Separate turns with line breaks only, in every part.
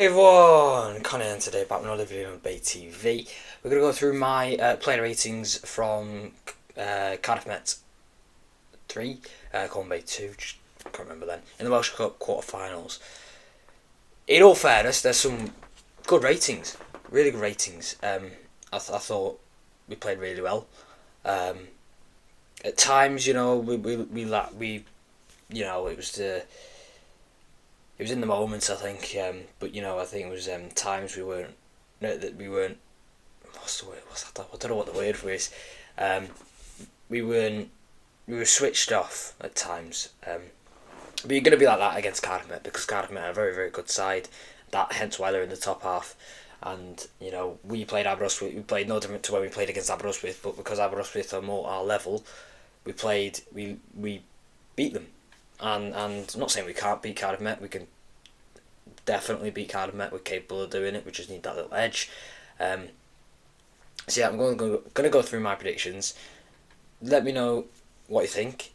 Hey everyone, Connor today back with another video on Bay TV. We're going to go through my player ratings from Cardiff Met 3, Colwyn Bay 2, just can't remember then, in the Welsh Cup quarter-finals. In all fairness, there's some good ratings, really good ratings. I thought we played really well. At times, it was in the moments, I think, but I think it was times we weren't, no, that we weren't. What's the word? What's that? I don't know what the word for is. Um, we weren't. We were switched off at times. But you're going to be like that against Cardiff Met because Cardiff Met are a very very good side. That hence why they're in the top half. And we played Aberystwyth. We played no different to when we played against Aberystwyth, but because Aberystwyth are more our level, we beat them. And I'm not saying we can't beat Cardiff Met. We can definitely beat Cardiff Met. We're capable of doing it. We just need that little edge. So yeah, I'm going to go through my predictions. Let me know what you think.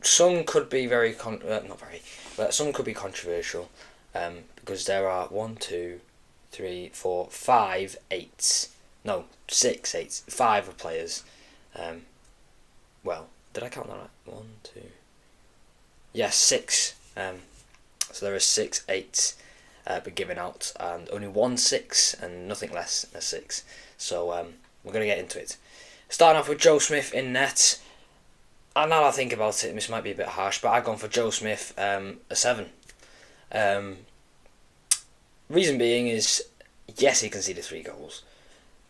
Some could be not very, but some could be controversial. Because there are 1, 2, 3, 4, 5 eights. No, 6 eights. 5 of players. Well, did I count that right? 1, 2. Yes, 6. So there are 6 eights been given out, and only 1 6, and nothing less than a 6. So we're going to get into it. Starting off with Joe Smith in net. And now I think about it, this might be a bit harsh, but I've gone for Joe Smith a 7. Reason being is, yes, he conceded 3 goals,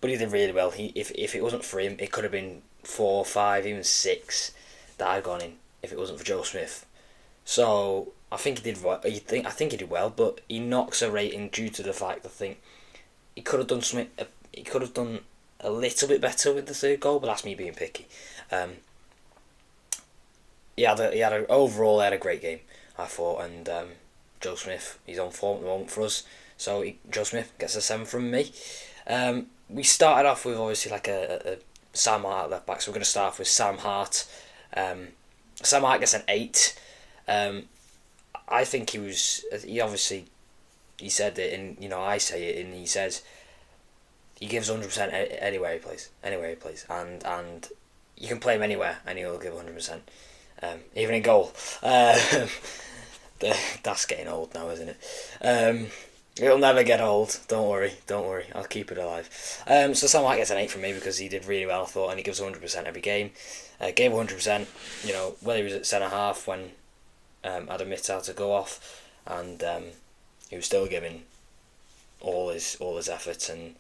but he did really well. If it wasn't for him, it could have been 4, 5, even 6 that I'd gone in if it wasn't for Joe Smith. So I think he did well. I think he did well, but he knocks a rating due to the fact I think he could have done something. He could have done a little bit better with the 3rd goal, but that's me being picky. Overall he had a great game, I thought, and Joe Smith, he's on form at the moment for us. So Joe Smith gets a 7 from me. We started off with obviously like a Sam Hart at left back, so we're going to start off with Sam Hart. Sam Hart gets an 8. I think he said it, and I say it, and he says he gives 100% anywhere he plays, and you can play him anywhere, and he'll give 100%, even in goal. That's getting old now, isn't it? It'll never get old. Don't worry. I'll keep it alive. So Sam Hart gets an 8 from me because he did really well, I thought, and he gives 100% every game. Gave 100%. Whether he was at centre half when Adam Mitt had to go off, and he was still giving all his effort, and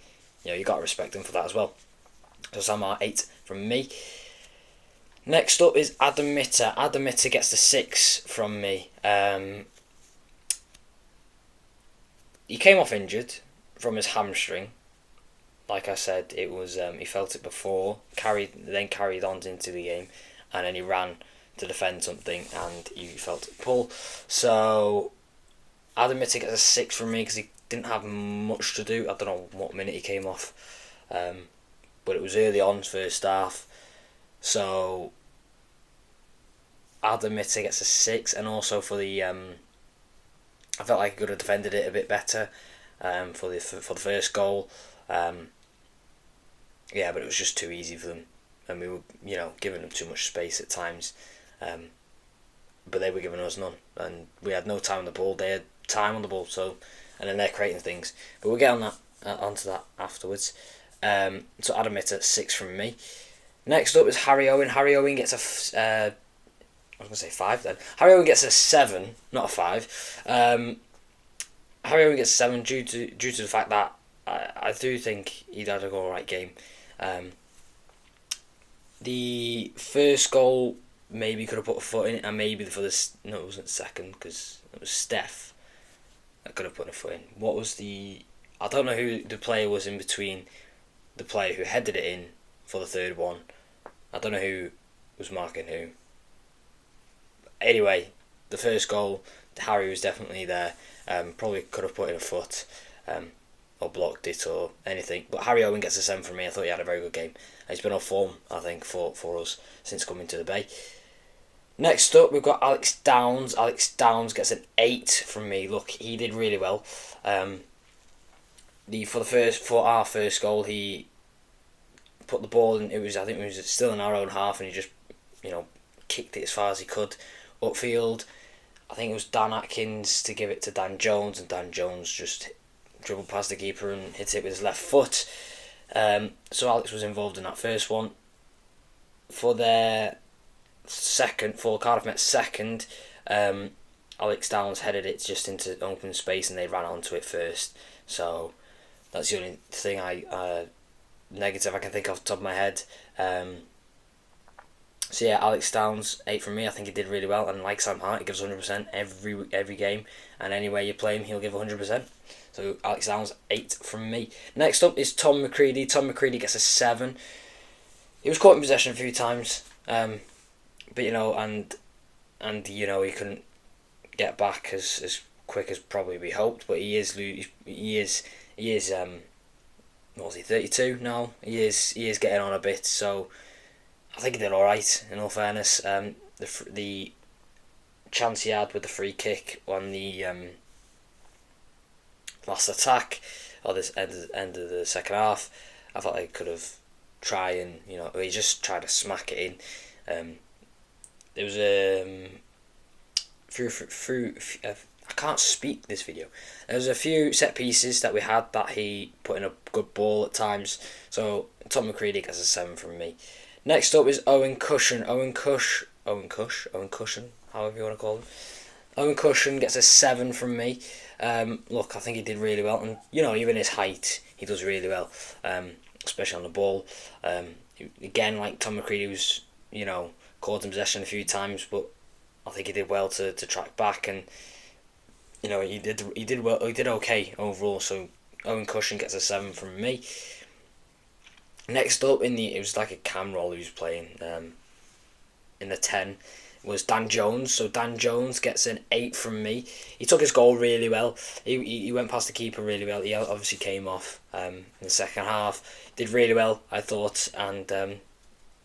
you got to respect him for that as well. So Sam Hart 8 from me. Next up is Adam Mitter. Adam Mitter gets the 6 from me. He came off injured from his hamstring. Like I said, it was he felt it before, carried on into the game, and then he ran to defend something, and he felt it pull. So Adam Mitter gets a 6 from me because he didn't have much to do. I don't know what minute he came off, but it was early on, first half. So Adam Mitter gets a 6, and also for the I felt like he could have defended it a bit better for the first goal. Yeah, but it was just too easy for them, and we were giving them too much space at times. But they were giving us none, and we had no time on the ball. They had time on the ball, and then they're creating things. But we'll get onto that afterwards. So Adam Mitter 6 from me. Next up is Harry Owen. Harry Owen gets a I was going to say 5 then. Harry Owen gets a 7, not a 5. Harry Owen gets a 7 due to the fact that I do think he had an alright game. The first goal maybe could have put a foot in it, and maybe for this, no, it wasn't second because it was Steph that could have put a foot in. I don't know who the player was in between the player who headed it in for the 3rd one. I don't know who was marking who. Anyway, the first goal, Harry was definitely there. Probably could have put in a foot, or blocked it or anything. But Harry Owen gets a 7 from me. I thought he had a very good game. He's been on form, I think, for us since coming to the Bay. Next up, we've got Alex Downs. Alex Downs gets an 8 from me. Look, he did really well. For our first goal, he put the ball in. I think it was still in our own half, and he just, kicked it as far as he could upfield. I think it was Dan Atkins to give it to Dan Jones, and Dan Jones just dribbled past the keeper and hit it with his left foot. So Alex was involved in that first one. For Cardiff Met second, Alex Downs headed it just into open space and they ran onto it first. So that's the only thing negative I can think off the top of my head. So yeah, Alex Downs, 8 from me. I think he did really well, and like Sam Hart, he gives 100% every game, and anywhere you play him, he'll give 100%. So Alex Downs, 8 from me. Next up is Tom McCready. Tom McCready gets a 7. He was caught in possession a few times, but he couldn't get back as quick as probably we hoped. But he is 32 now. He is getting on a bit, so I think he did all right. In all fairness, the chance he had with the free kick on the last attack, or this end of the second half, I thought they could have tried and he just tried to smack it in. There was I can't speak this video. There was a few set pieces that we had that he put in a good ball at times. So Tom McCready gets a 7 from me. Next up is Owen Cushion. Owen Cushion, however you want to call him. Owen Cushion gets a 7 from me. Look, I think he did really well, and even his height, he does really well, especially on the ball. Again, like Tom McCready was, caught in possession a few times, but I think he did well to track back, and he did well. He did okay overall. So Owen Cushion gets a 7 from me. Next up it was like a cam role he was playing. In the 10 was Dan Jones. So Dan Jones gets an 8 from me. He took his goal really well. He went past the keeper really well. He obviously came off in the second half. Did really well, I thought, and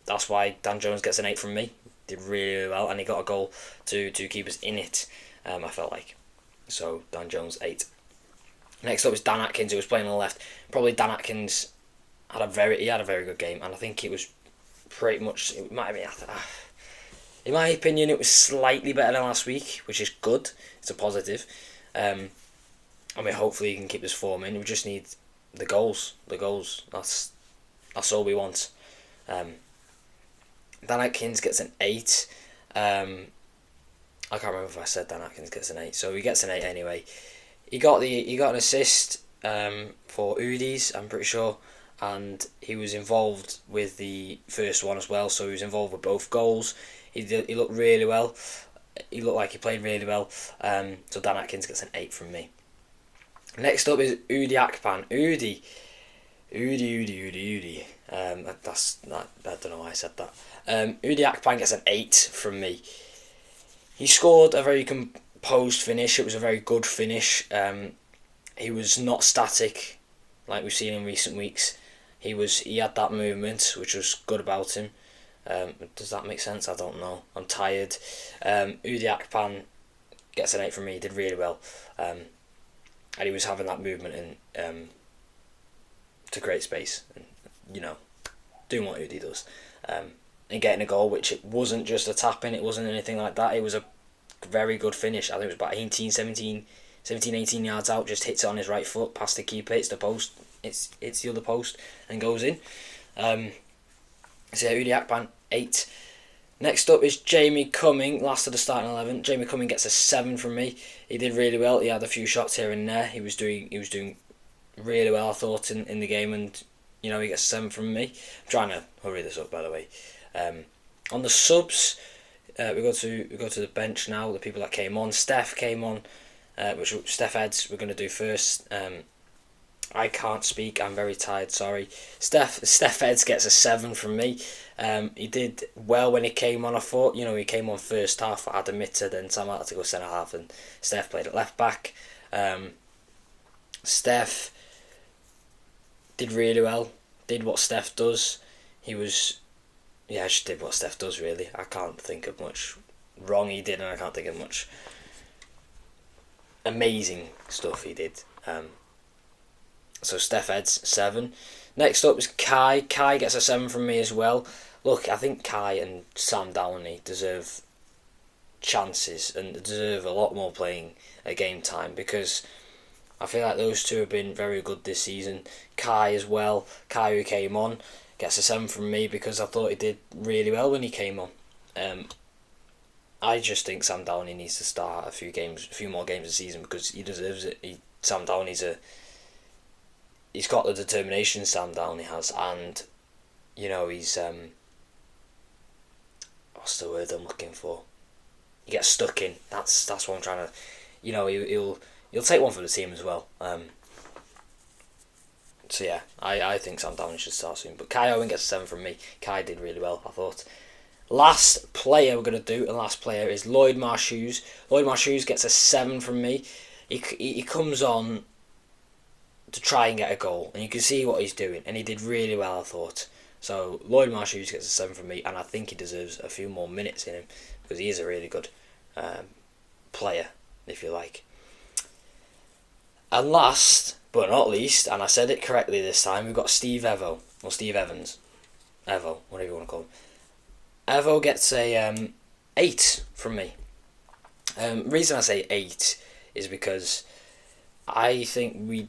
that's why Dan Jones gets an 8 from me. Did really well, and he got a goal to keep us in it. I felt like. So Dan Jones 8. Next up is Dan Atkins, who was playing on the left. Probably Dan Atkins had a very good game, and I think it was pretty much, it might have been, in my opinion, it was slightly better than last week, which is good. It's a positive. Hopefully he can keep this form in. We just need the goals. That's all we want. Dan Atkins gets an 8. I can't remember if I said Dan Atkins gets an 8, so he gets an 8 anyway. He got an assist for Udi's, I'm pretty sure, and he was involved with the first one as well, so he was involved with both goals. He looked really well. He looked like he played really well. So Dan Atkins gets an 8 from me. Next up is Udi Akpan. Udi. I don't know why I said that. Udi Akpan gets an 8 from me. He scored a very composed finish. It was a very good finish. He was not static like we've seen in recent weeks. He had that movement, which was good about him. Does that make sense? I don't know. I'm tired. Udi Akpan gets an 8 from me. He did really well. And he was having that movement in to create space. And, doing what Udi does. And getting a goal, which it wasn't just a tap in, it wasn't anything like that. It was a very good finish. I think it was about 18 yards out, just hits it on his right foot, past the keeper, hits the post, it's the other post, and goes in. So Udi Akpan, 8. Next up is Jamie Cumming, last of the starting 11. Jamie Cumming gets a 7 from me. He did really well. He had a few shots here and there. He was doing really well, I thought, in the game, and he gets a 7 from me. I'm trying to hurry this up, by the way. On the subs, we go to the bench now. The people that came on. Steph came on, which Steph Eds we're going to do first. I can't speak. I'm very tired. Sorry. Steph Eds gets a 7 from me. He did well when he came on. I thought he came on first half. I had a mitter, then Sam had to go centre half, and Steph played at left back. Steph did really well. Did what Steph does. Just did what Steph does, really. I can't think of much wrong he did, and I can't think of much amazing stuff he did. So Steph Ed's 7. Next up is Kai. Kai gets a 7 from me as well. Look, I think Kai and Sam Downey deserve chances and deserve a lot more playing game time, because I feel like those two have been very good this season. Kai as well. Kai, who came on, gets a 7 from me because I thought he did really well when he came on. I just think Sam Downey needs to start a few more games this season, because he deserves it. Sam Downey's he's got the determination Sam Downey has, and he's what's the word I'm looking for? He gets stuck in. That's what I'm trying to. He'll take one for the team as well. So yeah, I think Sam Downey should start soon. But Kai Owen gets a 7 from me. Kai did really well, I thought. Last player we're going to do, and last player is Lloyd Marshoes. Lloyd Marshoes gets a 7 from me. He comes on to try and get a goal, and you can see what he's doing, and he did really well, I thought. So Lloyd Marshoes gets a 7 from me, and I think he deserves a few more minutes in him, because he is a really good player, if you like. And last but not least, and I said it correctly this time, we've got Steve Evans, whatever you want to call him. Evo gets a 8 from me. Reason I say 8 is because I think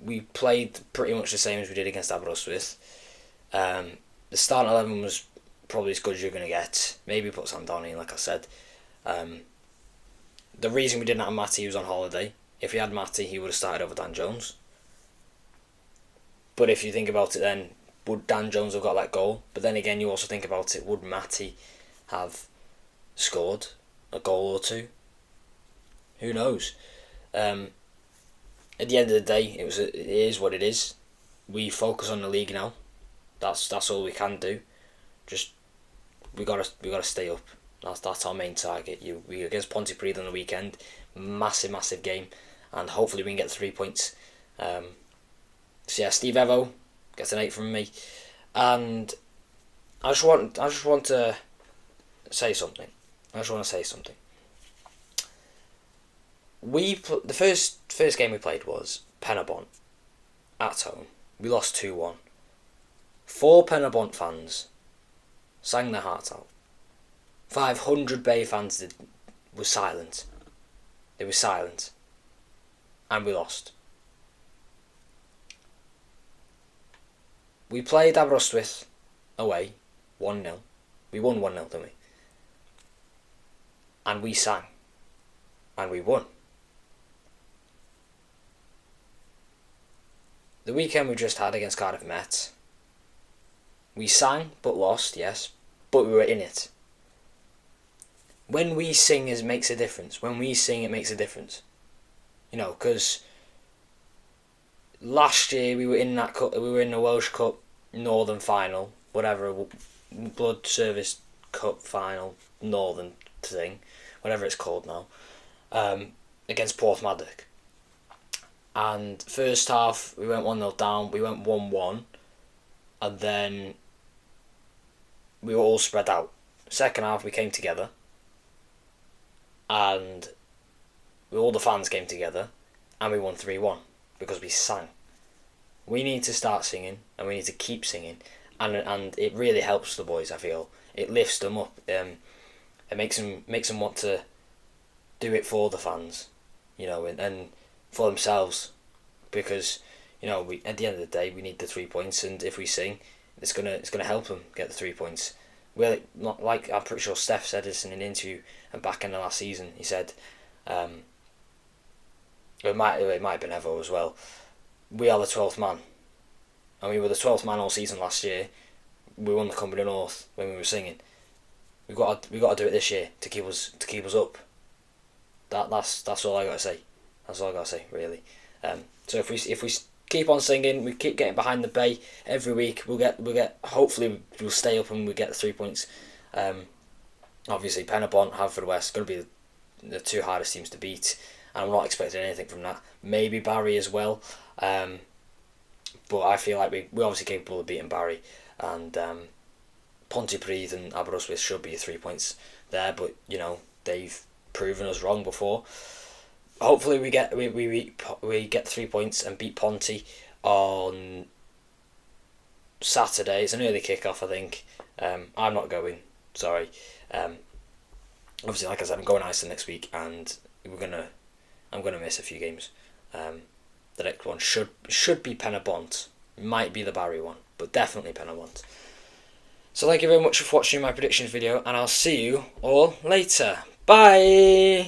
we played pretty much the same as we did against Aberystwyth. The starting 11 was probably as good as you're going to get. Maybe put Sam Downey in, like I said. The reason we didn't have Matty, he was on holiday. If he had Matty, he would have started over Dan Jones. But if you think about it then, would Dan Jones have got that goal? But then again, you also think about it, would Matty have scored a goal or two? Who knows? At the end of the day, it is what it is. We focus on the league now. That's all we can do. Just we gotta stay up. That's our main target. We against Pontypridd on the weekend, massive game, and hopefully we can get 3 points. So yeah, Steve Evo gets an 8 from me, and I just want to say something. The first game we played was Penabont at home. We lost 2-1. 4 Penabont fans sang their heart out. 500 Bay fans were silent. They were silent, and we lost. We played Aberystwyth away 1-0. We won 1-0, didn't we? And we sang, and we won. The weekend we just had against Cardiff Met, we sang but lost, yes, but we were in it. When we sing, it makes a difference. When we sing, it makes a difference. Because last year we were in that cup. We were in the Welsh Cup Northern final, whatever, Blood Service Cup final, Northern thing, whatever it's called now, against Porthmadog. And first half we went 1-0 down. We went 1-1, and then we were all spread out. Second half we came together, and all the fans came together, and we won 3-1 because we sang. We need to start singing, and we need to keep singing, and it really helps the boys. I feel it lifts them up. It makes them want to do it for the fans, and for themselves, because we at the end of the day we need the 3 points, and if we sing, it's gonna help them get the 3 points. Well, like I'm pretty sure Steph said this in an interview and back in the last season. He said, it might have been Evo as well. We are the 12th man, and we were the 12th man all season last year. We won the Cumberland North when we were singing. We got to do it this year to keep us up. That's all I gotta say. That's all I gotta say, really. So if we keep on singing, we keep getting behind the Bay every week, we'll get. Hopefully, we'll stay up and we get the 3 points. Obviously, Penabont, Haverfordwest, going to be the two hardest teams to beat, and I'm not expecting anything from that. Maybe Barry as well, but I feel like we're obviously capable of beating Barry, and Pontypridd and Aberystwyth should be 3 points there, but you know they've proven us wrong before. Hopefully we get 3 points and beat Ponty on Saturday. It's an early kick-off, I think. I'm not going. Sorry. Obviously, like I said, I'm going Iceland next week, and I'm gonna miss a few games. The next one should be Penabont. Might be the Barry one, but definitely Penabont. So thank you very much for watching my predictions video, and I'll see you all later. Bye!